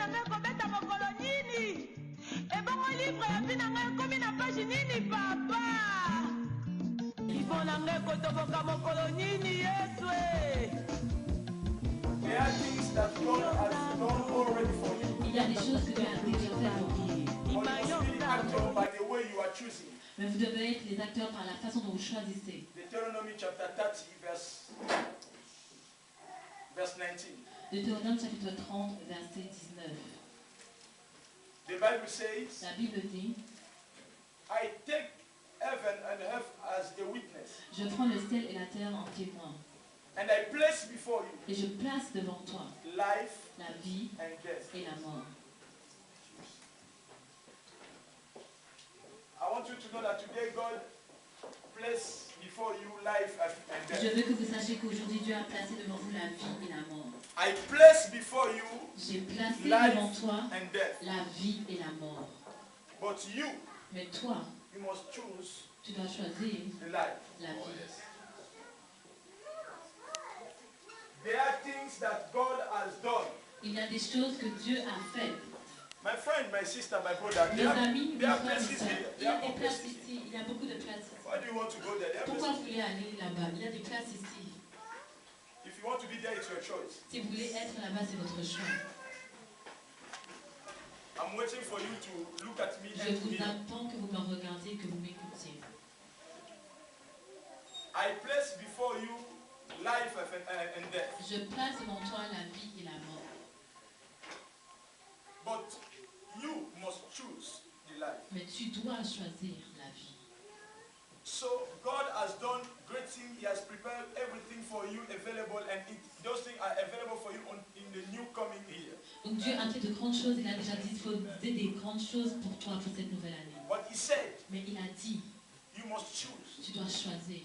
na ngai kobeta mokolo nini? Ebongo livre ya vie na ngai ekomi na page nini papa? Ipo na ngai kotoboka mokolo nini Yesu e? There are things that God has done already for you. Il y a des choses que Dieu a déjà fait pour vous. But you must be the actor by the way you are choosing. Mais vous devez être les acteurs par la façon dont vous choisissez. Deuteronomy chapter 30, verse 19. Deutéronome chapitre 30, verset 19. The Bible says, La Bible dit, I take heaven and earth as a witness, je prends le ciel et la terre en témoin, and I place before you et je place devant toi life la vie and death. et la mort. I want you to know that today God placed before you life and Je death. veux que vous sachiez qu'aujourd'hui Dieu a placé devant vous la vie et la mort. I place before you J'ai placé life devant toi and death. la vie et la mort. But you Mais toi, must choose tu dois choisir the life. la vie. There are things that God has done. Il y a des choses que Dieu a faites. My friend, my sister, my brother, Mes amis, mes there are frères et places sœurs, here. il y There a are des more places places here. ici, il y a beaucoup de places ici. Why do you want to go there? There are Pourquoi places. vous voulez aller là-bas? Il y a des places ici. If you want to be there, it's your choice. Si vous voulez être là-bas, c'est votre choix. I'm waiting for you to look at me Je and vous me. attends que vous me regardiez, que vous m'écoutiez. I place before you life and death. Je place devant toi la vie et la mort. But you must choose the life. Mais tu dois choisir la vie. So God has done great things. He has prepared everything for you available, and those things are available for you in the new coming year. Donc Dieu a fait de grandes choses, il a déjà disposé des grandes choses pour toi pour cette nouvelle année. But He said, Mais il a dit, you must choose. tu dois choisir.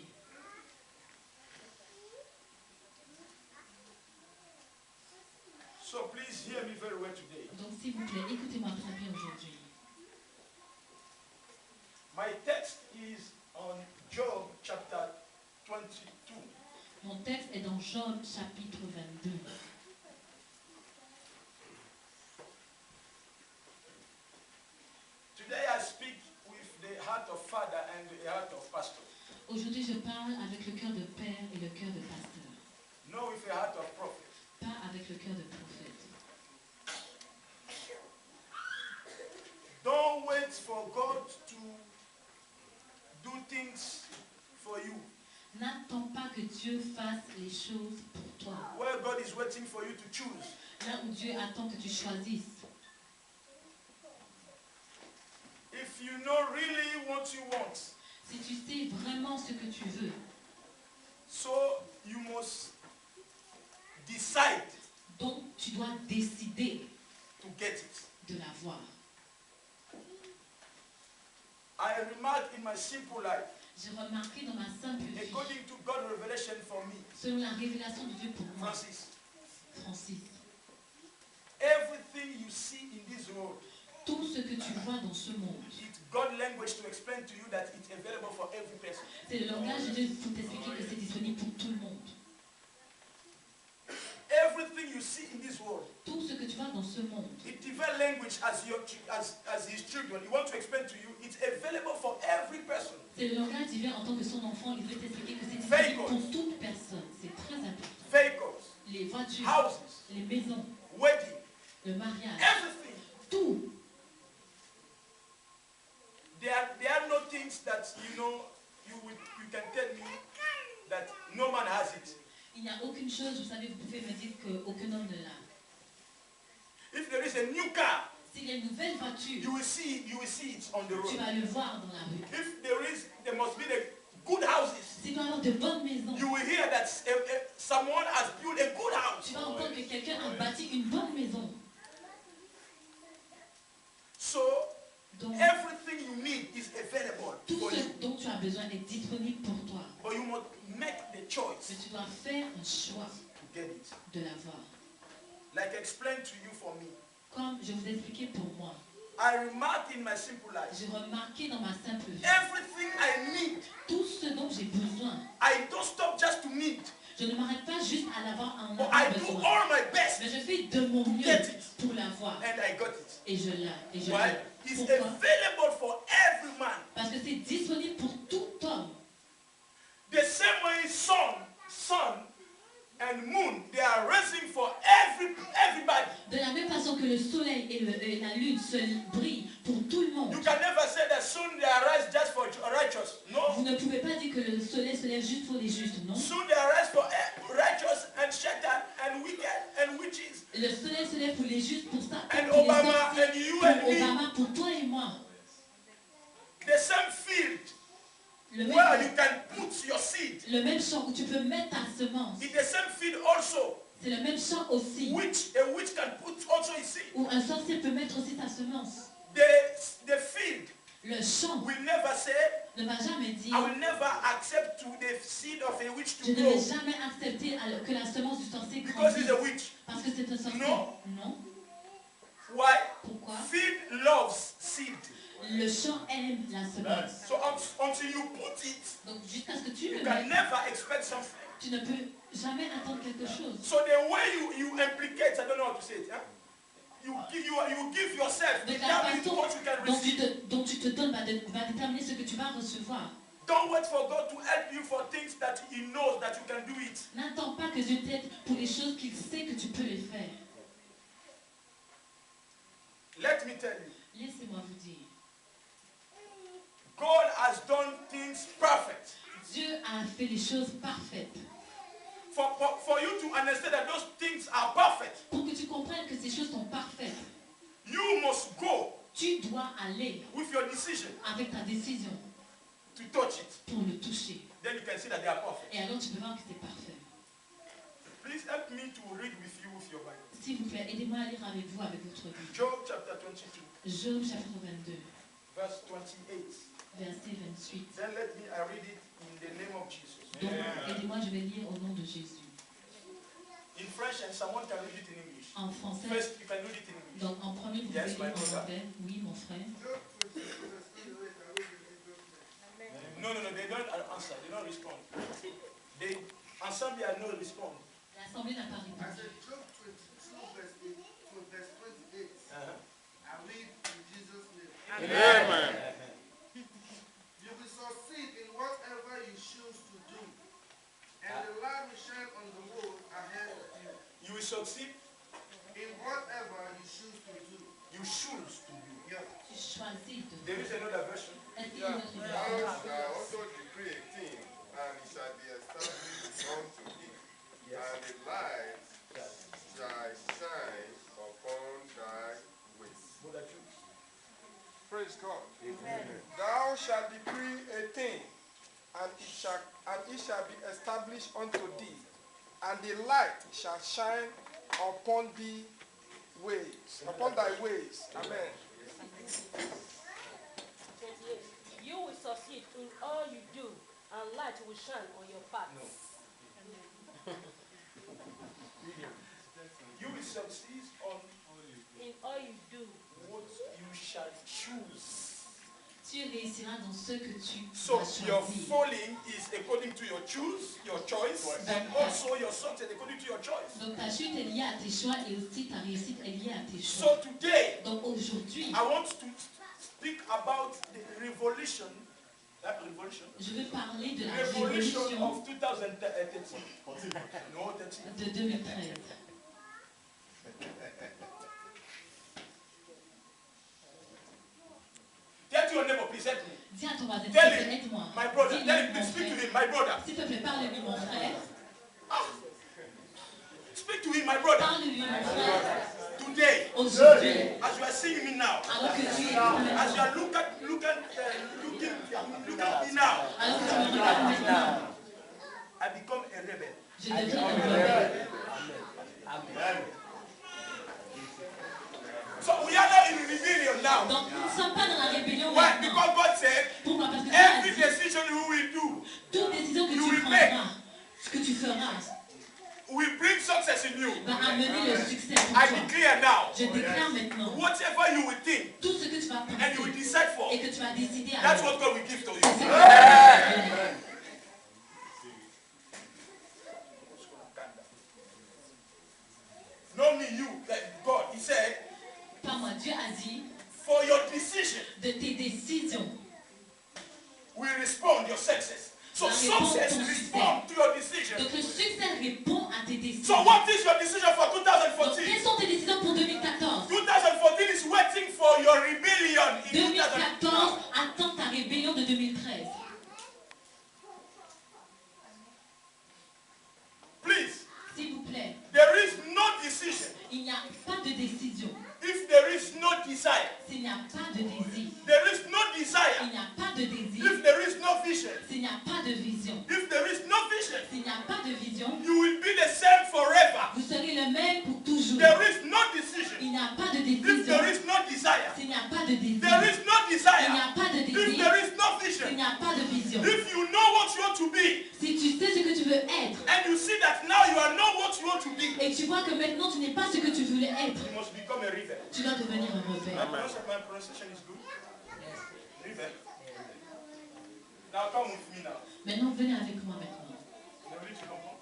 So please hear me very well today. Donc s'il vous plaît, écoutez-moi très bien aujourd'hui. My text is on Job chapter 22. Mon texte est dans Job chapitre 22. Today I speak with the heart of father and the heart of pastor. Aujourd'hui, je parle avec le cœur de père et le cœur de pasteur. Not with the heart of prophet. Pas avec le cœur de prophète. Don't wait for God to do things for you. N'attends pas que Dieu fasse les choses pour toi. Where God is waiting for you to choose. Là où Dieu attend que tu choisisses. If you know really what you want, Si tu sais vraiment ce que tu veux, so you must decide donc tu dois décider to get it. de l'avoir. I remarked in my simple life, J'ai remarqué dans ma simple vie, according to God's revelation for me, selon la révélation de Dieu pour moi, Francis, Francis, everything you see in this world, tout ce que tu vois dans ce monde, it's God language to explain to you that it's available for every person. c'est le langage de Dieu pour t'expliquer que c'est disponible pour tout le monde. Everything you see in this world, Tout ce que tu vois dans ce monde, it divine language as his children. He wants to explain to you, it's available for every person. c'est le langage divin en tant que son enfant. Il veut t'expliquer que c'est disponible pour toute personne. C'est très important. Vehicles, Les voitures, houses, les maisons, wedding, le mariage, everything. tout. There are no things that you can tell me that no man has it. Il n'y a aucune chose, vous savez, vous pouvez me dire qu'aucun homme ne l'a. If there is a new car, S'il y a une nouvelle voiture, you will see it on the tu road. vas le voir dans la rue. If there must be the good houses. S'il doit y avoir de bonnes maisons, You will hear that someone has built a good house. tu vas entendre que quelqu'un a bâti une bonne maison. So Donc, everything you need is available tout for ce you. dont tu as besoin est disponible pour toi. But you must make the Mais choice tu dois faire un choix to get it. de l'avoir. Like I explained to you for me. Comme je vous ai expliqué pour moi, I remarked in my simple life. j'ai remarqué dans ma simple vie, Everything I need, tout ce dont j'ai besoin, I don't stop just to need. Je ne m'arrête pas juste à l'avoir en But I avoir do besoin. all my best Mais je fais de mon mieux Get it. pour l'avoir. and I got it. Et je l'ai. Et je Why? l'ai. It's Pourquoi? available for every man. Parce que c'est disponible pour tout homme. The same way sun and moon, they are rising for everybody. De la même façon que le soleil et la lune se brillent pour tout le monde. You can never say that soon they arise just for righteous. No. Vous ne pouvez pas dire que le soleil se lève juste pour les justes, non? Soon they arise for righteous and Shaitan and wicked and witches. Le soleil se lève pour les justes, pour ça, And pour les Obama sorciers, and you pour and me. Obama, pour toi et moi. The same field Le where même, you can put your seed. le même champ où tu peux mettre ta semence. In the same field also, C'est le même champ aussi, a witch can put also his seed. où un sorcier peut mettre aussi sa semence. The field Le champ will never say, ne va jamais dire, I will never accept to the seed of a witch je to ne vais grow jamais accepter que la semence du sorcier because he's grandisse. a witch. Parce que c'est un sorcier. Non. Non. Why? Pourquoi? Field loves seed. Le champ aime la semence. So until you put it, Donc jusqu'à ce que tu you le can mettes, never expect something. tu ne peux jamais attendre quelque chose. So the way you implicate, I don't know how to say it, huh? You give yourself, Donc la determine façon what you can dont receive. tu te donnes va déterminer ce que tu vas recevoir. Don't wait for God to help you for things that He knows that you can do it. N'attends pas que Dieu t'aide pour les choses qu'il sait que tu peux les faire. Let me tell you, Laissez-moi vous dire, God has done things perfect. Dieu a fait les choses parfaites. For you to understand that those things are perfect, Pour que tu comprennes que ces choses sont parfaites, you must go tu dois aller with your decision avec ta décision to touch it. pour le toucher. Then you can see that they are perfect. Et alors tu peux voir que c'est parfait. Please help me to read with you with your Bible. S'il vous plaît, aidez-moi à lire avec vous, avec votre Bible. Job chapter 22, Job chapitre 22, verse 28. verset 28. Then let me read it in the name of Jesus. Donc, aidez-moi, je vais lire au nom de Jésus. In French, and someone can read it in English. En français, First, you can read it in English. donc en premier, vous Yes, pouvez my lire en brother. anglais. Oui, mon frère. No, they don't answer. They don't respond. They ensemble are no respond. L'Assemblée n'a pas I répondu. said Job 22 verse 28. I read in Jesus' name. Amen. You will succeed in whatever you choose to do, and the light will shine on the road ahead of you. You will succeed. In whatever you choose to do. You choose to do. Yeah. Tu choisis de There is another version. Est-ce qu'il y a une autre Thou version? shalt also decree a thing, and it shall be established unto thee, and the light shall shine upon thy ways. Praise God. Amen. Thou shalt decree a thing, and it shall be established unto thee, and the light shall shine upon thee ways, upon thy ways. Amen. 28. You will succeed in all you do, and light will shine on your path. You will succeed on In all you do. what you shall choose. Tu réussiras dans ce que tu So vas your choisir. falling is according to your choice, and also your success according to your choice. Donc ta chute est liée à tes choix et aussi ta réussite est liée à tes So choix. today, Donc aujourd'hui, I want to speak about the revolution. That revolution. je veux parler de la Revolution révolution of 2013. No, 13. de 2013. Tell to your neighbor, please help me. Dis à ton voisin, s'il te Tell plaît, him, aide-moi. my brother. Dis-lui, Tell him, mon please speak to frère. him, my brother. S'il te plaît, parle-lui, mon frère. Speak to him, my brother. Parle-lui, mon frère. Today, Aujourd'hui, as you are seeing me now, alors que tu es as you are looking at me now, alors que tu me regardes maintenant, I become a rebel. je deviens un rebelle. So we are not in rebellion now. Donc nous ne sommes pas dans la rébellion Why? maintenant. Because God said, Pourquoi? Parce que Dieu a every dit, decision you will do toute décision que you tu will make. prendras, ce que tu feras, will bring success in you. va amener le succès pour I toi. declare now, Je déclare maintenant, whatever you will think tout ce que tu vas and you will penser decide for, et que tu vas décider à that's what God will give to c'est ce you. que Dieu va te donner. Dieu a dit for your decision de tes décisions. will respond your success. So La réponse success ton responds to your decision. Donc le succès répond à tes So décisions. what is your decision for Donc 2014? quelles sont tes décisions pour 2014? 2014 is waiting for your rebellion in 2014 2014. attend ta rébellion de 2013. Please, S'il vous plaît, there is no decision il n'y a pas de décision. if there is no desire. S'il n'y a pas de désir. There is no Il desire n'y a pas de désir. if there is no vision. S'il n'y a pas de vision. If there is no vision, S'il n'y a pas de vision, you will be the same forever. vous serez le même pour toujours. There is no decision Il n'y a pas de if décision. there is no desire. S'il n'y a pas de désir. There is no Il n'y desire a pas de if désir. there is no S'il vision. n'y a pas de vision. If you know what you want to be Si tu sais ce que tu veux être and you see that now you are not what you want to be, et tu vois que maintenant tu n'es pas ce que tu voulais être, you must become a rebel. tu dois devenir un rebelle. My pronunciation is good. Rebel. Now come with me now. Maintenant, venez avec moi maintenant. Vous avez dit, tu comprends?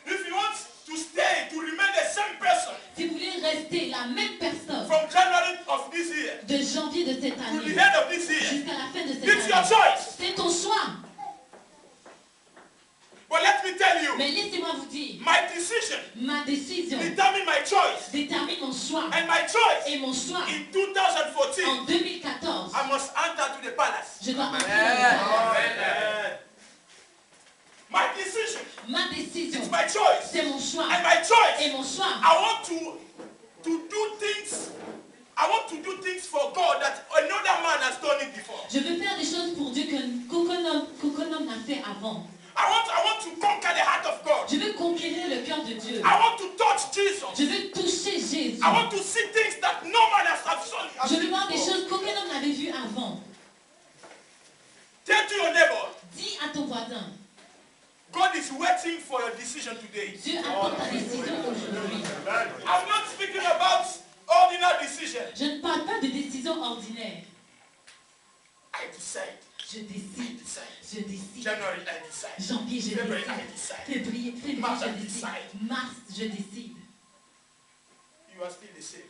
If you want to stay, to remain the same person Si vous voulez rester la même personne from January of this year de janvier de cette to the année end of this year, jusqu'à la fin de it's cette your année, choice. c'est ton choix. But let me tell you, Mais laissez-moi vous dire, my decision ma décision determine my choice. détermine mon choix. And my choice Et mon choix, in 2014, en 2014, I must enter to the palace. je dois entrer dans le palais. My decision, Ma décision, it's my choice. c'est mon choix. And my choice, Et mon choix, I want to do things. I want to do things for God that another man has done it before. je veux faire des choses pour Dieu qu'aucun homme n'a fait avant. I want to conquer the heart of God. Je veux conquérir le cœur de Dieu. I want to touch Jesus. Je veux toucher Jésus. I want to see things that no man has seen. Je veux voir des choses qu'aucun homme n'avait vues avant. Tell to your neighbor, Dis à ton voisin, God is waiting for your decision today. Dieu attend ta décision aujourd'hui. I'm not speaking about ordinary decision. Je ne parle pas de décision ordinaire. I decide. Je décide. Je décide. January, I decide. Janvier, je February, I décide. decide. Février, Mars, je I décide. decide. Mars, je décide. You are still the same.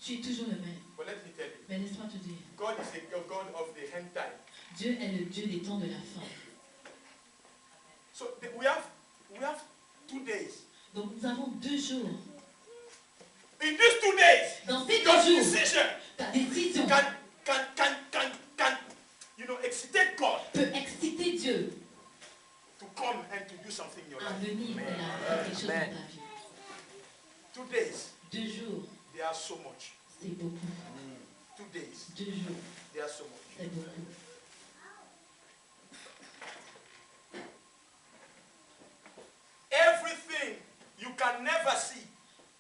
Tu es toujours le même. But let me tell you, Mais laisse-moi te dire, God is the God of the end time. Dieu est le Dieu des temps de la fin. So we have 2 days. Donc nous avons 2 jours. In these 2 days, Dans ces 2 your jours, decision ta décision can excitate God peut exciter Dieu to come and to do something in your à life. venir et à faire quelque chose dans ta vie. 2 days, 2 jours, they are so much. c'est beaucoup. 2 days, 2 jours, they are so much. c'est beaucoup. Everything you can never see,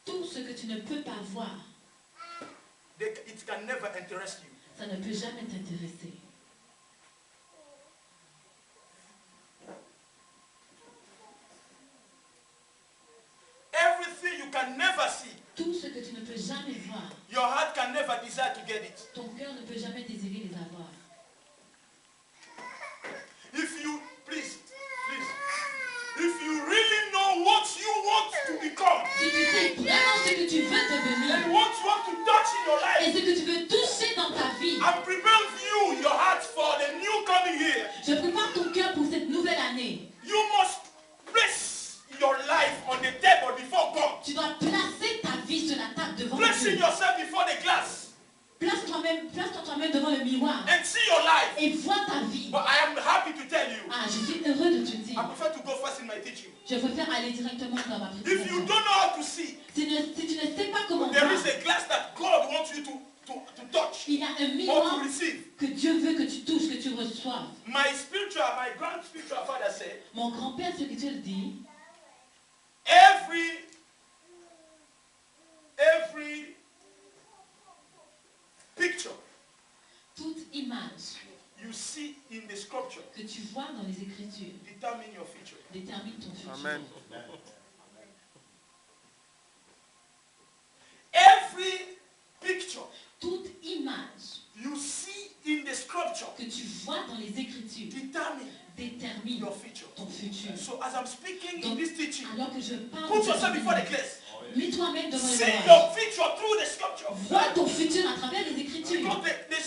Tout ce que tu ne peux pas voir, it can never interest you. ça ne peut jamais t'intéresser. Everything you can never see, Tout ce que tu ne peux jamais voir, your heart can never desire to get it. ton cœur ne peut jamais désirer les avoir. If you really know what you want to become Si tu sais vraiment ce que tu veux and devenir what you want to touch in your et life, ce que tu veux toucher dans ta vie, I'm preparing you, your heart for the new coming year. je prépare ton cœur pour cette nouvelle année. You must place your life on the table before God. Tu dois placer ta vie sur la table devant Placing Dieu. yourself before the glass Place-toi toi-même devant le miroir and see your life. et vois ta vie. But I am happy to tell you, Ah, je suis heureux de te I dire. prefer to go first in my teaching. Je préfère aller directement dans ma If you prédication. don't know how to see, Si tu ne sais pas comment there voir, is a glass that God wants you to touch il y a un or miroir to receive. que Dieu veut que tu touches, que tu reçoives. My grand spiritual father said, Mon grand-père spirituel dit, every picture toute image you see in the scripture que tu vois dans les Écritures determine your future. détermine ton futur. Amen. Every picture Toute image you see in the scripture que tu vois dans les Écritures determine détermine your future. ton futur. So as I'm speaking in Donc, this teaching, alors que je parle, put yourself before the glass. Mets toi-même devant le See miroir. your future through the scripture. Vois ton futur à travers les Écritures. Because the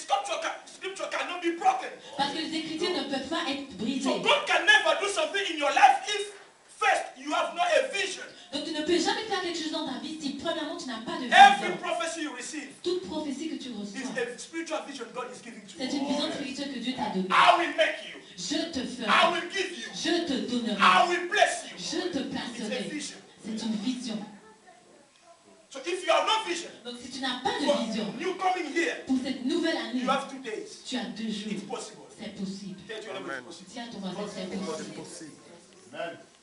scripture cannot be broken. Parce que les Écritures ne peuvent pas être So brisées. God can never do something in your life if first you have not a vision. Donc tu ne peux jamais faire quelque chose dans ta vie si premièrement tu n'as pas de Every vision. prophecy you receive Toute prophétie que tu is reçois, a spiritual vision God is giving to c'est you. une vision spirituelle que Dieu t'a donnée. I will make you. Je te I ferai. will give you. Je te donnerai. I will bless you. Je te It's a placerai. vision. C'est une vision. So if you have no vision, Donc si tu n'as pas for de vision, you coming here, pour cette nouvelle année, you have 2 days. tu as 2 jours. It's possible. C'est possible. Tell your neighbor it's possible. Dis à ton voisin, c'est possible.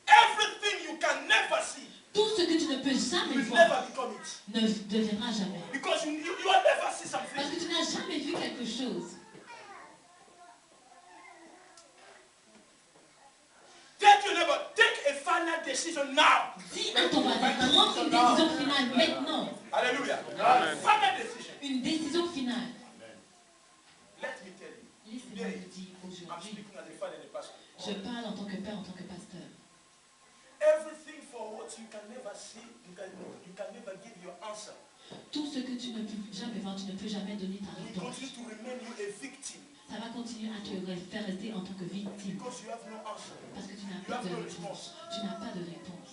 Everything you can never see, Tout ce que tu ne peux you jamais will voir never become it. ne deviendra jamais. Because you will never see Parce something. que tu n'as jamais vu quelque chose. Tell your neighbor, take a final decision now. Dis à ton voisin, prends une décision finale maintenant. Hallelujah. Amen. Final decision. Une décision finale. Let me tell you. Laissez-moi vous dire I'm aujourd'hui, speaking as a father and a pastor. je parle en tant que père, en tant que pasteur. Everything for what you can never see, you can never give your answer. Tout ce que tu ne peux jamais voir, tu ne peux jamais donner ta We réponse. continue to remain you a victim Ça va continuer à te faire rester en tant que victime. because you have no answer. Parce que tu n'as You pas have de no réponse. response. Tu n'as pas de réponse.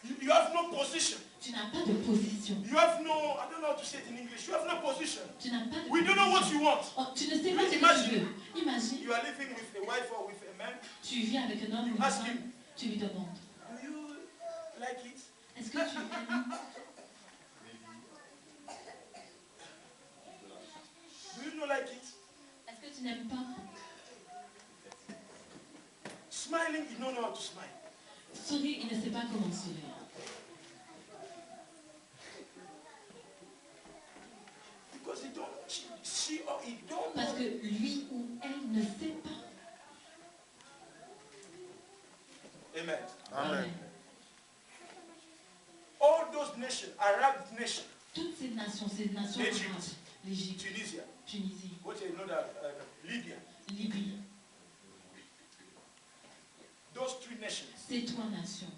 You have no position. Tu n'as pas de position. You have no, I don't know how to say it in English. You have no position. Tu n'as pas de We don't know what position. you want. Oh, tu ne sais pas ce que tu Imagine. veux. Imagine, You are living with a wife or with a man. tu vis avec un homme ou une Ask femme, him. tu lui demandes, Do you like it? est-ce que tu aimes? Do you not like it? Est-ce que tu n'aimes pas? Smiling, you don't know how to smile. Sourire, il ne sait pas comment sourire. Because he don't, she or he don't Parce know. que lui ou elle ne sait pas. Amen. Amen. All those nations, Arab nations, Toutes ces nations Égypte. arabes, l'Égypte, Tunisia, Tunisie, what you know that, Libya, Libye, those 3 nations, ces 3 nations.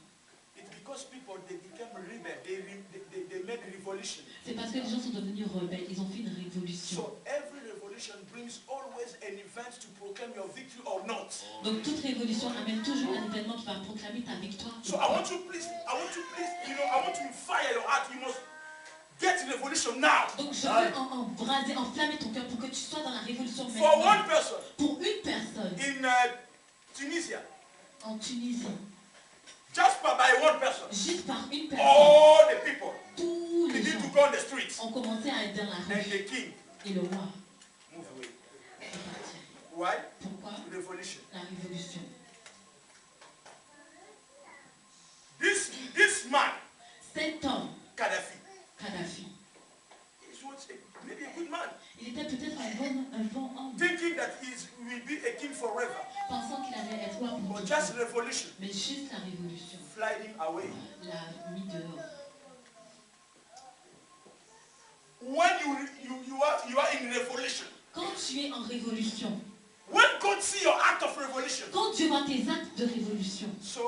it's because people, they became rebel, they made revolution. C'est parce que les gens sont devenus rebelles, ils ont fait une révolution. So every revolution brings always an event to proclaim your victory or not. Donc toute révolution amène toujours un événement qui va proclamer ta victoire. So I want you please, I want to fire your heart. You must get revolution now. Donc je veux embraser, enflammer ton cœur pour que tu sois dans la révolution For maintenant. one person Pour une personne in Tunisia, en Tunisie, just by one person, juste par une personne, all the people tous les begin to gens go on the streets, ont commencé à être dans la and rue. the king Et le roi move away. est parti. Why? Pourquoi? Revolution. La révolution. This man, Cet homme, Gaddafi, Kadhafi, was maybe a good man, il était peut-être un bon homme, thinking that he will be a king forever. pensant qu'il allait être roi pour But toujours. just revolution, Mais juste la révolution fly him away. l'a mis dehors. When you are in revolution, Quand tu es en révolution, when God see your act of revolution, quand Dieu voit tes actes de révolution, so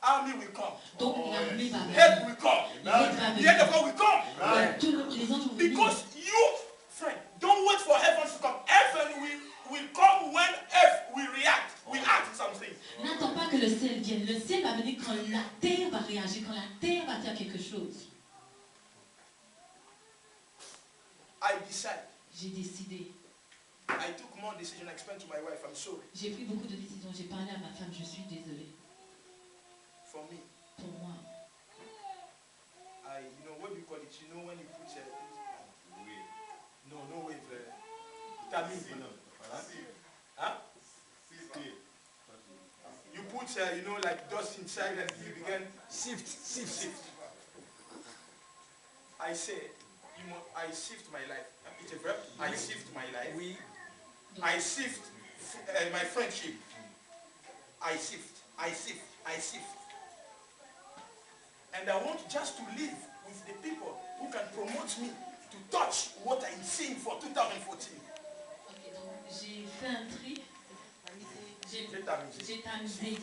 army will come, donc l'armée va help venir. will come, L'aide va the end of venir. God will come. Tous les anges vont venir. Because you, friend, don't wait for heaven to come. Heaven will come when earth will react, will act something. N'attends pas que le ciel vienne. Le ciel va venir quand la terre va réagir, quand la terre va faire quelque chose. I decide. J'ai décidé. I took more decision. I explained to my wife, I'm sorry. J'ai pris beaucoup de décisions. J'ai parlé à ma femme, je suis désolée. For me, Pour moi, what do you call it? You know when you put no wave. Tamil. Huh? You put like dust inside and you begin sift. I say, I sift my life. It's a verb. I sift my life. I sift my friendship. I sift. And I want just to live with the people who can promote me to touch what I'm seeing for 2014. ok, donc j'ai fait un tri. J'ai tamisé.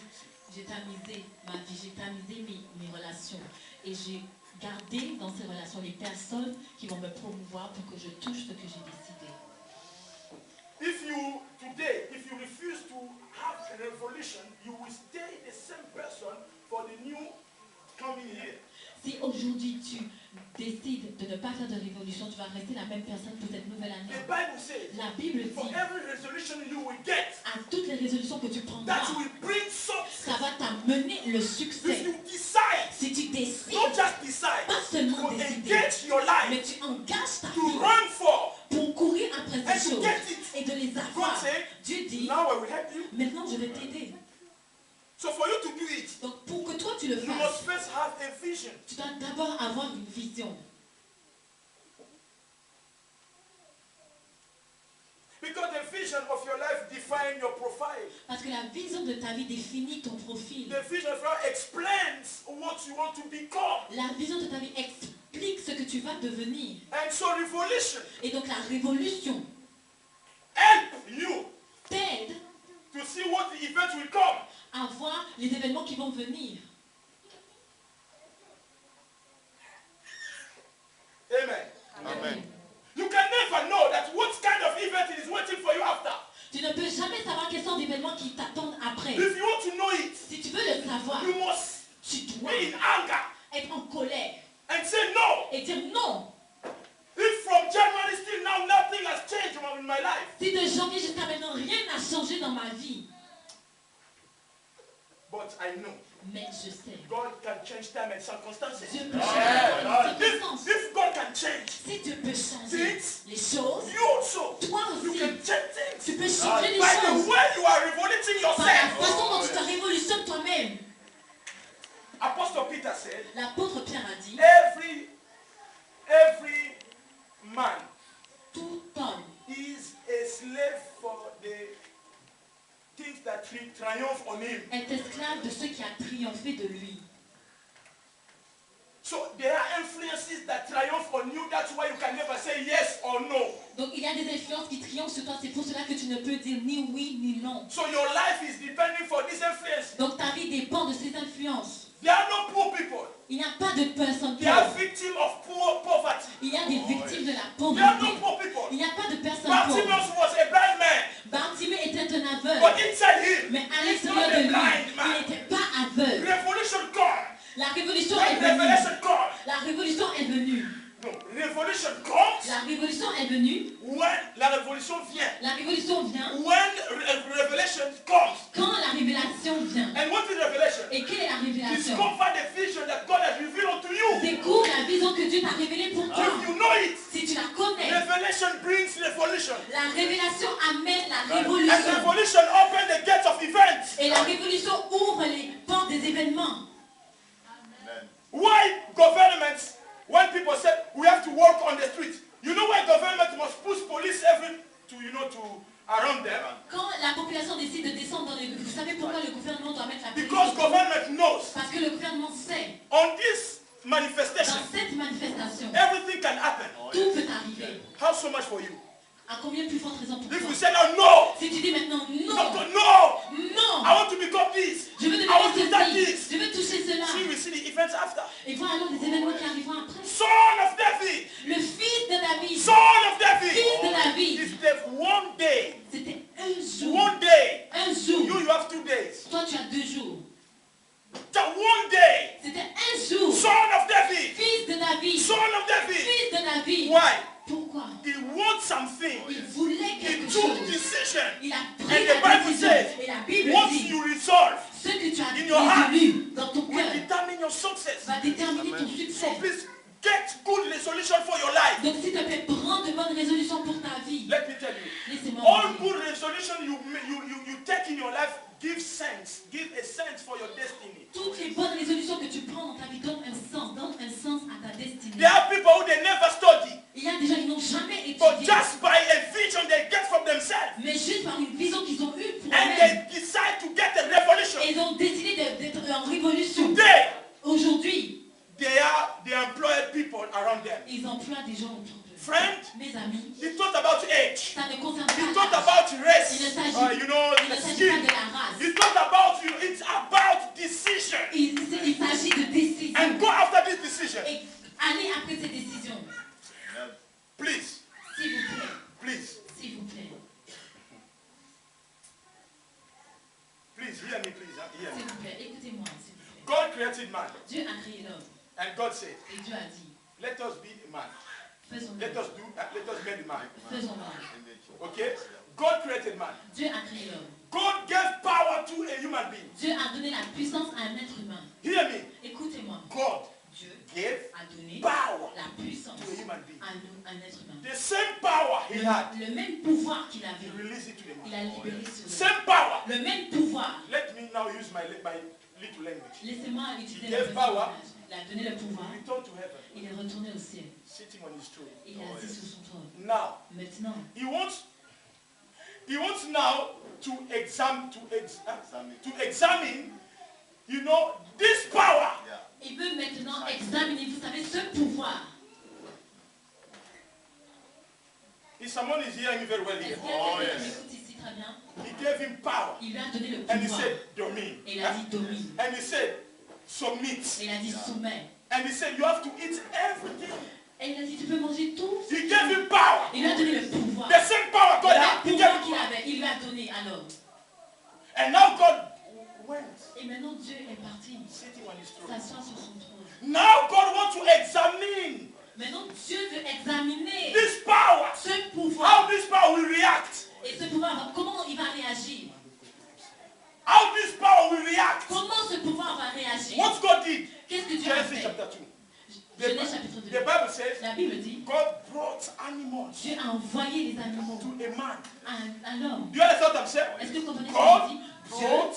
J'ai tamisé ma vie, j'ai tamisé mes relations. Et j'ai gardé dans ces relations les personnes qui vont me promouvoir pour que je touche ce que j'ai décidé. If you refuse to have a revolution, you will stay the same person for the new coming year. Si aujourd'hui tu décides de ne pas faire de révolution, tu vas rester la même personne pour cette nouvelle année. The Bible says, La Bible for dit, every resolution you will get, à toutes les résolutions que tu prendras, that will bring success. ça va t'amener le If succès. you decide, Si tu décides, not just decide, pas seulement to décider, engage your mais life, tu engages ta to vie run for, pour courir après and ces to choses get it. et de les God avoir. said, Dieu dit, now I will help you. maintenant je vais t'aider. So for you to do it, Donc pour que toi tu le you must fasses, first have a vision. tu dois d'abord avoir une vision. Because the vision of your life defines your profile. Parce que la vision de ta vie définit ton profil. The vision of your life explains what you want to become. La vision de ta vie explique ce que tu vas devenir. And so revolution Et donc la révolution help you t'aide to see what the event will come. à voir les événements qui vont venir. Amen. Amen. You can never know that what kind of event is waiting for you after. Tu ne peux jamais savoir quels sont les événements qui t'attendent après. If you want to know it, Si tu veux le savoir, you must tu be dois in anger être en colère and say no. et dire non. If from January still now nothing has changed in my life, Si de janvier jusqu'à maintenant rien n'a changé dans ma vie, but I know mais je sais, God can change time and circumstances. Dieu peut changer les circonstances. If God can change Si Dieu peut changer things, les choses, you also toi you aussi, can change things. tu peux changer les By the choses way you are revoluting par la yourself. façon dont tu te révolutionnes toi-même. Apostle Peter said, L'apôtre Pierre a dit, every man tout homme is a slave for the things that triumph on him. est esclave de ce qui a triomphé de lui. So there are influences that triumph on you. That's why you can never say yes or no. Donc il y a des influences qui triomphent sur toi, c'est pour cela que tu ne peux dire ni oui ni non. So your life is depending for this influence. Donc ta vie dépend de ces influences. There are no poor people. Il n'y a pas de personnes They are pauvres. victims of poverty. Il y a des victimes de la There are no pauvreté. poor people. Il n'y a pas de personnes pauvres. Bartimaeus was a blind man, Bartimée était un aveugle. but inside him, Mais à he's l'intérieur not de a lui, blind il man. n'était pas aveugle. Revolution comes. La révolution When est venue. revelation comes, La révolution est venue. no, revolution comes La révolution est venue. when la révolution vient. La révolution vient When revelation comes. quand la révélation vient. And what is revelation? Et quelle est la révélation? Discover the vision that God has revealed unto you. Découvre la vision que Dieu t'a révélée pour toi. If you know it, Si tu la connais, revelation brings revolution. la révélation amène la And révolution. revolution opens the gates of events. Et la révolution ouvre les portes des événements. Why governments, when people say we have to work on the street, you know why government must push police to around them? Quand la population décide de descendre dans les rues, vous savez pourquoi le gouvernement doit mettre la police? Because government knows Parce que le gouvernement sait, on this manifestation, dans cette manifestation, everything can happen. tout peut arriver. How so much for you? À combien plus forte raison pour If toi? you say now no, Si tu dis maintenant non, no, non, I want to become this, je veux I want to touch devenir this. ceci, je veux toucher cela. See, we see the events after. Et vois alors les événements qui arriveront après. Son of David, Le fils de David, son of David. fils de David, If there's one day, c'était un jour. one day, Un jour. you have 2 days. Toi, tu as 2 jours. That one day, C'était un jour. son of David, Fils de David. son of David. Fils de David. Why? Pourquoi? He wants something. Il voulait He quelque took chose. decision. Il a And pris the la Bible décision. says, Et la Bible once dit, you resolve, ce que tu as in your heart, résolu dans ton will cœur determine your success. va déterminer ton So succès. please get good resolution for your life. Donc s'il te plaît, prends de bonnes résolutions pour ta vie. Let me tell you, Laissez-moi all vous dire. good resolution you take in your life give sense, give a sense for your destiny. Toutes les bonnes résolutions que tu prends dans ta vie donnent un sens à ta destinée. There are people who they never study, Il y a des gens qui n'ont jamais but étudié, just by a vision they get from themselves, mais juste par une vision qu'ils ont eue pour and eux-mêmes, they decide to get a revolution. ils ont décidé d'être en révolution. Today, Aujourd'hui, they employ people around them. ils emploient des gens autour d'eux. Friend, Mes amis, he thought about age. ça ne concerne He pas thought l'âge. about Il ne race. s'agit You know, il ne the s'agit pas skin. de la race. He thought about it's about please hear me, please. Hear S'il me. vous plaît, écoutez-moi, s'il vous plaît. God created man, Dieu a créé l'homme and God said, et Dieu a dit, let us be a man. faisons Let l'homme. us make a man. Faisons l'homme. Okay? God created man. Dieu a créé l'homme. God gave power to a human being. Dieu a donné la puissance à un être humain. Hear me. Écoutez-moi. God Dieu gave a donné power la puissance to a human being. à un être humain. The same power he had, Le même pouvoir qu'il he avait, released it to the il man. a libéré sur lui. Same power. Le même pouvoir. Let me now use my little language. Laissez-moi utiliser He le gave petit power. langage. Il a donné le pouvoir. Return to heaven, Il est retourné au ciel. sitting on his throne. Il est assis sur son trône. Now, Maintenant, he wants now to examine, you know, this power. il veut maintenant examiner, vous savez, ce pouvoir. If someone is hearing me very well Est-ce here, qu'il y a quelqu'un qui m'écoute ici très bien? he gave him power. Il lui a donné le And he pouvoir. said, domine. Et il a dit domine. And he said, submit. Et il a dit soumets. And he said, you have to eat everything. Et il a dit tu peux manger tout. He gave him power. Il lui a donné le pouvoir. The same power God Le had. He même gave pouvoir him qu'il power. avait, il lui a donné à l'homme. And now God went, Et maintenant Dieu est parti sitting on his throne. s'asseoir sur son trône. Now God wants to examine Maintenant Dieu veut examiner this power. ce How pouvoir. this power will react. Et ce pouvoir, comment il va réagir? How this power will react. Comment ce pouvoir va réagir? What God did. Qu'est-ce que Dieu a Genesis fait? chapter 2. Genèse chapitre 2. The Bible says La Bible dit, God brought animals Dieu a envoyé les animaux to a man. à l'homme. Do you understand what I'm saying? Est-ce que vous comprenez ce God que je dis? Dieu brought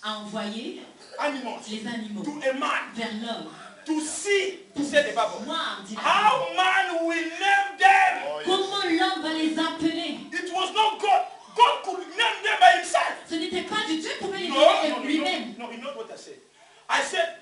a envoyé animals les animaux to a man vers l'homme. to see, said the Bible, Voir, dit la Bible. how man will name them. Comment l'homme va les appeler? It was not God. God could name them by himself. Ce n'était pas Dieu. Dieu pouvait les No, nommer lui-même. no, you know what I said. I said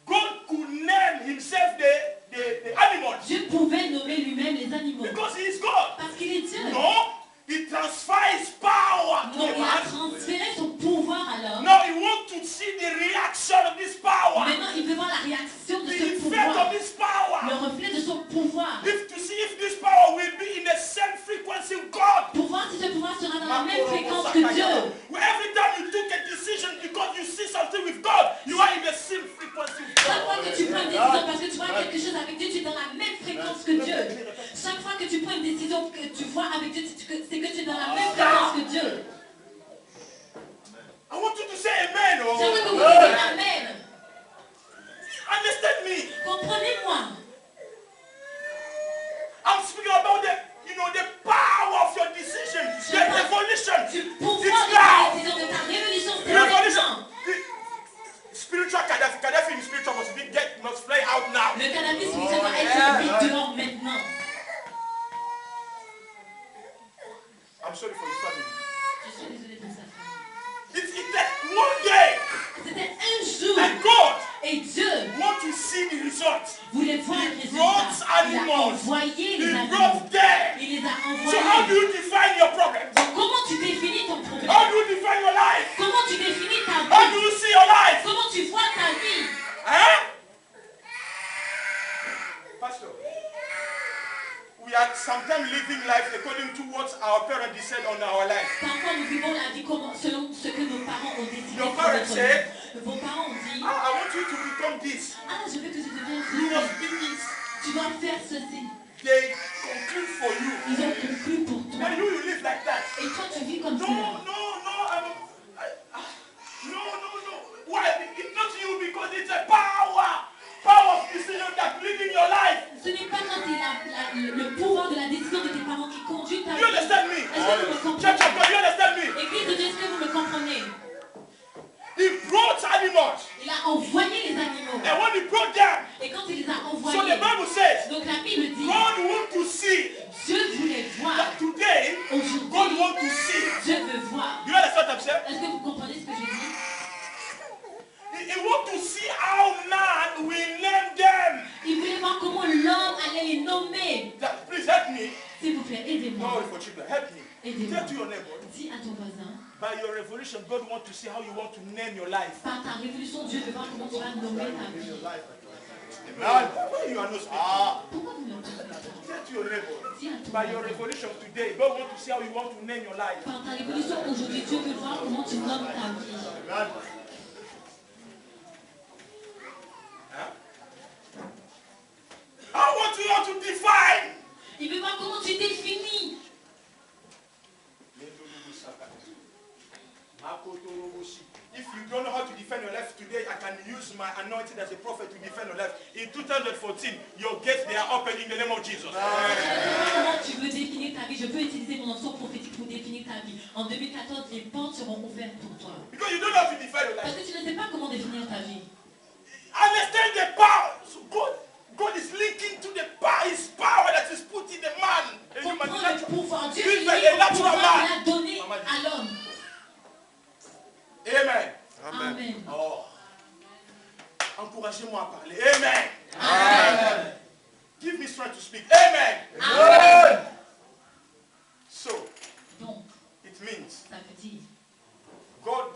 God could name himself the animals Dieu pouvait nommer lui-même les animaux. because he is God. Parce qu'il est Dieu. No, he transfers power to Non, a il a man. transféré son pouvoir à l'homme. Now he wants to see the reaction of this power, Maintenant, il veut voir la réaction de the ce effect pouvoir. of this power. Le reflet de son pouvoir. To see if this power will be in the same frequency with God. Pour voir si ce pouvoir sera dans la même fréquence que Dieu. Well, every time you took a decision because you see something with God, you are in the same frequency with Chaque fois God. que tu prends une décision parce que tu vois quelque chose avec Dieu, tu es dans la même fréquence que Dieu. Chaque fois que tu prends une décision que tu vois avec Dieu, c'est que tu es dans la même fréquence que Dieu. I want you to say amen. J'aimerais que vous Oh. disiez Amen. Understand me? Comprenez-moi. I'm speaking about the power of your decision, the revolution. Du pouvoir It's de ta now. décision, de ta révolution, c'est Revolution. maintenant. The spiritual Gaddafi in spiritual must fly out now. Le cannabis spirituel doit être mis dehors maintenant. I'm sorry for his family. Je suis désolée pour sa famille. It's one day, C'était un jour and God et Dieu want to see the result. voulait voir le He résultat. brought Il a animals. envoyé He les animaux. brought them. Il les a So how do envoyés. you define your problem? Donc comment tu définis ton problème? How do you define your life? Comment tu définis ta How do vie? you see your life? Comment tu vois ta vie? Huh? Pastor, we are sometimes living life according to what our parents decide on our life. Parfois nous vivons la vie selon ce que nos parents ont décidé. Your pour parents notre said, vie. Vos parents ont dit, I want you to become this. ah je veux que tu deviennes You ceci. must be this. Tu dois faire ceci. They conclude for you. Ils ont conclu pour toi. And you live like that. Et toi tu vis comme No, ça. no. Why? It's not you because it's a power of decision that living your life. Ce n'est pas quand c'est le pouvoir de la décision de tes parents qui conduit ta You vie. understand me? Est-ce que vous me comprenez? Church of God, you understand me? Église de Dieu, est-ce que vous me comprenez? He brought animals. Il a envoyé les animaux. And when he brought them, Et quand il les a so the envoyés, Bible says, donc la Bible dit, God wants to see Dieu voulait voir. that today, God Aujourd'hui, wants to see. Dieu veut voir. You understand what I'm saying? Est-ce que vous comprenez ce que je dis? He wants to see how man will name them. Il voulait voir comment l'homme allait les nommer. Please help me. S'il vous plaît, aidez-moi. No, for children, help me. Aidez-moi. Tell to your neighbor. Dis à ton voisin, By your revolution, God wants to see how you want to name your life. par ta révolution, Dieu veut voir comment tu vas nommer ta vie. Why you are not speaking? Pourquoi vous ne me parlez pas? Tell to your neighbor. Dis à ton By your voisin, revolution today, God wants to see how you want to name your life. par ta révolution aujourd'hui, Dieu veut voir comment tu nommes ta vie. I want you all to define. Il veut voir comment tu définis. If you don't know how to defend your life today, I can use my anointing as a prophet to defend your life. In 2014, your gates, they are open in the name of Jesus. Comment tu veux définir ta vie? Je peux utiliser mon onction prophétique pour définir ta vie. En 2014, les portes seront ouvertes pour toi. Because you don't know how to defend your Parce life. que tu ne sais pas comment définir ta vie. Understand the power. So God is linking to the power, his power that is put in the man. A human Comprends le nature. pouvoir. Dieu Lui, est c'est lié le au natural pouvoir man. qu'il a donné à l'homme. Amen. Amen. Oh. Encouragez-moi à parler. Amen. Amen. Give me strength to speak. Amen. Amen. So, Donc, it means ça veut dire, God,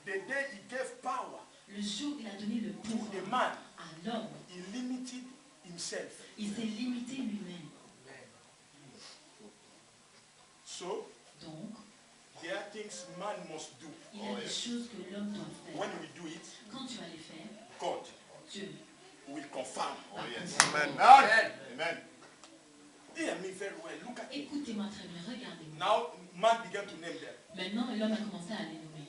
the day he gave power le jour où il a donné le to the pouvoir man, à l'homme, he limited himself. il s'est limité lui-même. So, Donc, there are things man must do. il y a des choses que l'homme doit faire. When we do it, Quand tu vas les faire, God Dieu will confirm. va Amen. Amen. Hear me very well. Look at it. Écoutez-moi très bien, regardez-moi. Now, man began to name them. Maintenant, l'homme a commencé à les nommer.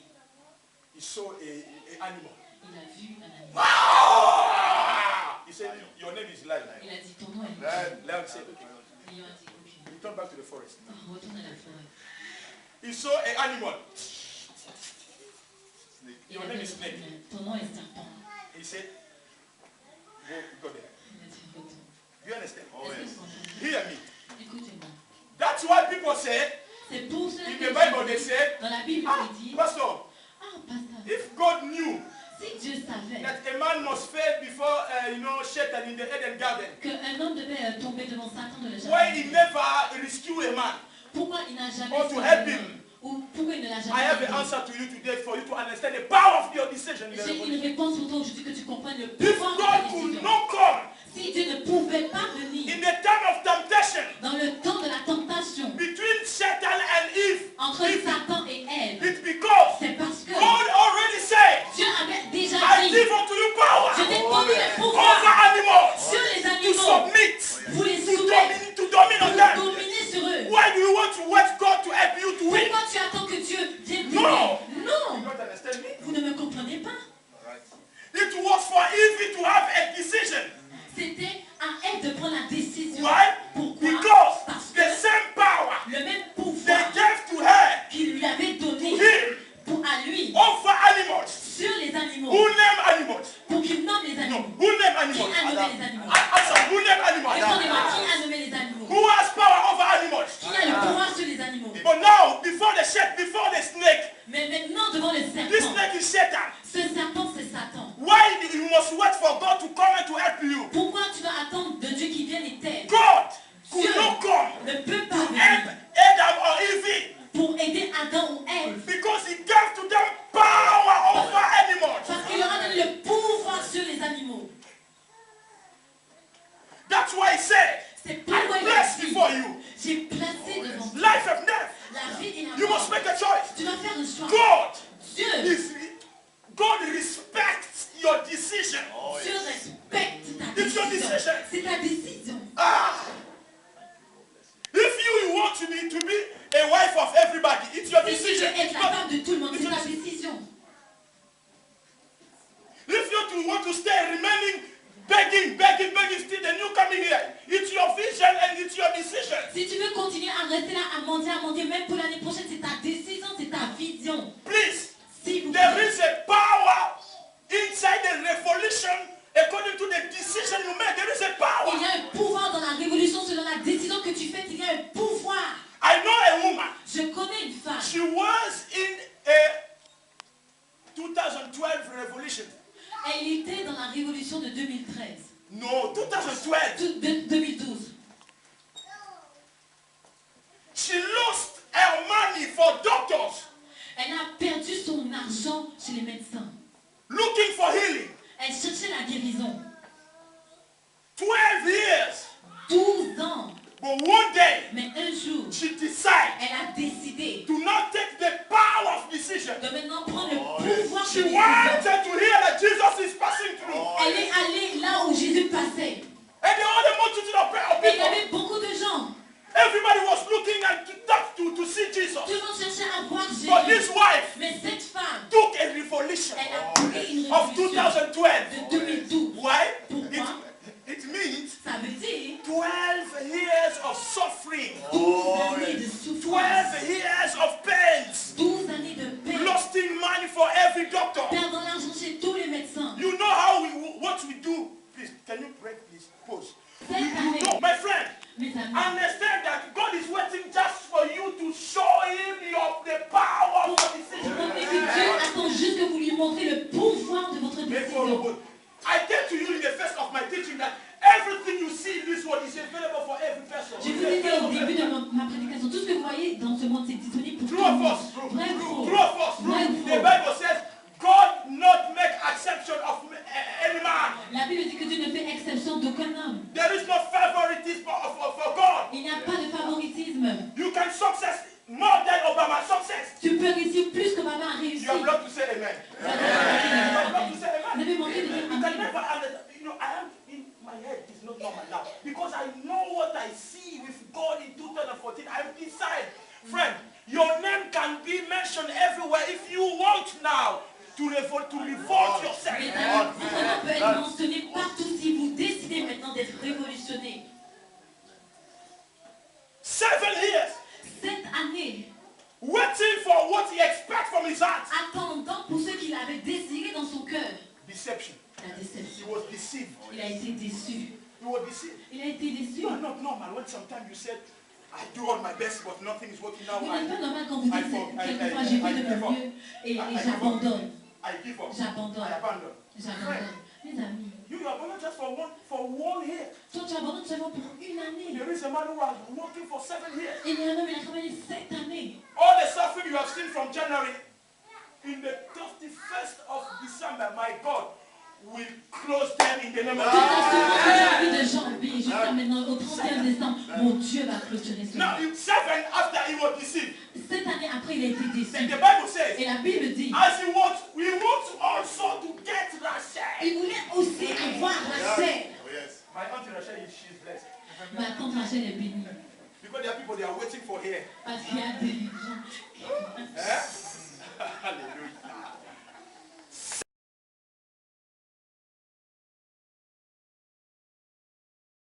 He saw a animal. Il a vu un animal. Ah! He said, your name is lion. Il a dit, ton nom est lion. Lion said, okay. Lion a dit, ok. He turned back to the forest. Retourne à la forêt. He saw an animal. Il Your a name dit, is snake. ton nom est serpent. He said, go there. Il a dit, retourne. Do you understand? Est-ce que vous entendez? Hear me. Écoutez-moi. That's why people say, C'est pour cela in que the Bible they Jésus- say, dans la Bible, ah, il dit, pastor, pasteur, if God knew si Dieu savait that a man must fail before, Satan in the Eden garden, qu'un homme devait tomber devant Satan de la why he jardin, never rescue a man? pourquoi il n'a jamais Or to sauvé help un him. homme? Ou pourquoi il ne l'a I jamais have aidé? an answer to you today for you to understand the power of your decision. In the J'ai une revolution. réponse pour toi aujourd'hui que tu comprennes le If pouvoir de God ta could décision. not come Si Dieu ne pouvait pas venir in the time of temptation dans le temps de la tentation between Satan and Eve, entre Satan et Ève, it's because c'est parce que God already said, Dieu avait déjà I dit, give unto you power je t'ai donné le over pouvoir animals sur les to animaux, submit, vous les to soumettre, domine on pour them. dominer sur eux. Why do you want to watch God to help you to win? Pourquoi tu attends que Dieu vienne No. t'aider? You Non, don't understand me? vous ne me comprenez pas. It was for Eve to have a decision. C'était à elle de prendre la décision. Why? Pourquoi? Because Parce the que same power le même they pouvoir gave to her, qu'il lui avait donné him, à lui over animals. sur les animaux, Who name animals? pour qu'il nomme les No. animaux. Who name Qui animals? a nommé les animaux? Answer. Who name animals? Répondez-moi, qui a nommé les animaux? Who has power over animals? Qui a le pouvoir sur les animaux? But now, before the snake, Mais maintenant, devant le this serpent, snake is Satan. ce serpent, c'est Satan. Why do you must wait for God to come and to help you? Pourquoi tu dois attendre de Dieu qui vienne et t'aide? God could Dieu not come ne peut pas to venir help Adam or Eve pour aider Adam ou Ève. because he gave to them power over animals. Parce qu'il leur a donné le pouvoir sur les animaux. That's why he said, C'est pourquoi I il a placed dit, before you j'ai placé devant toi life and death. la vie et la You mort. must make a choice. Tu dois faire un choix. God Dieu, God respects your decision. Dieu respecte ta It's your décision. decision. C'est ta décision. Ah! If you want to be a wife of everybody, it's your Si tu veux decision. être la femme de tout le monde, c'est ta décision. If you want to stay remaining begging, still then you coming here. It's your vision and it's your decision. Si tu veux continuer à rester là, à mendier, même pour l'année prochaine, c'est ta décision, c'est ta vision. Please, S'il vous there plaît. is a power inside the revolution according to the decision you make. There is a power. Il y a un pouvoir dans la révolution selon la décision que tu fais. Il y a un pouvoir. I know a woman. Je connais une femme. She was in a 2012 revolution. Elle était dans la révolution de 2013. No, 2012. De 2012. She lost her money for doctors Elle a perdu son argent chez les médecins. looking for healing. Elle cherchait la guérison. 12 years. 12 ans. But one day, Mais un jour, she decided elle a décidé to not take the power of decision. de maintenant prendre le pouvoir She She wanted to hear that Jesus is passing through. Elle est allée là où Jésus passait. And there was a multitude of Et il y people. avait beaucoup de gens. Everybody was looking and to see Jesus. Tout le monde cherchait à voir Jésus. But this wife Mais cette femme, took a revolution elle a pris une of révolution 2012. de 2012. Why? Pourquoi? It means Ça veut dire 12 years of suffering. 12 années de 12 souffrance. years of pains. 12 années de paix. Losing money for every doctor. Perdant l'argent chez tous les médecins. You know how what we do. Please, can you break this? Pause. Cette année, No, my friend. mes amis, Understand that God is waiting just for you to show him the power of your decision. comprenez que Dieu attend juste que vous lui montrez le pouvoir de votre décision. I tell to you in the first of my teaching that everything you see in this world is available for every person. Je vous ai dit au début de ma prédication, tout ce que vous voyez dans ce monde, c'est disponible pour tout True le or monde. false? Vrai ou faux? True or false? Vrai ou The faux? Bible says God not make exception of any man. La Bible dit que Dieu ne fait exception d'aucun homme. There is no favoritism for God. Il n'y a pas de favoritisme. You can success more than Obama success. Tu peux réussir plus que maman a réussi. You have learned to say amen. Vous avez manqué de Vous dire amen. Vous avez manqué de dire You can amen. never understand. You know, I am in my head is not normal now because I know what I see with God in 2014. I'm inside, friend. Your name can be mentioned everywhere if you want now to revolt yourself. Les amis, votre nom peut être mentionné partout si vous décidez maintenant d'être révolutionné. 7 years. Cette année, Waiting for what he expects from his heart. attendant pour ce qu'il avait désiré dans son cœur. Deception. La He déception. was deceived. Il a été déçu. He was deceived. Il a été déçu. You are not normal when sometimes you said, I do all my best, but nothing is working now. Vous n'êtes pas normal quand vous dites quelquefois j'ai fait de mon mieux et j'abandonne. I give up. J'abandonne. I abandon. J'abandonne. Mes amis, You abandon just for one year. toi tu abandonnes seulement pour une année. There is a man who has been working for 7 years. Et il y a un homme, il a travaillé 7 années. All the suffering you have seen from January, in the 31st of December, my God, will close them in the name of Toute la Jesus. souffrance aujourd'hui de janvier jusqu'à maintenant, au 31 décembre, mon Dieu va clôturer Now, cela. in 7 after he was deceived, 7 années après, il a été then déçu. the Bible says, Et la Bible dit, as he wants, we want also to get Rachel. il voulait aussi avoir Rachel. Oh, yes. My auntie Rachel, she's blessed. Ma tante Rachel est bénie. Because there are people they are waiting for here. Parce qu'il y a des gens. Eh?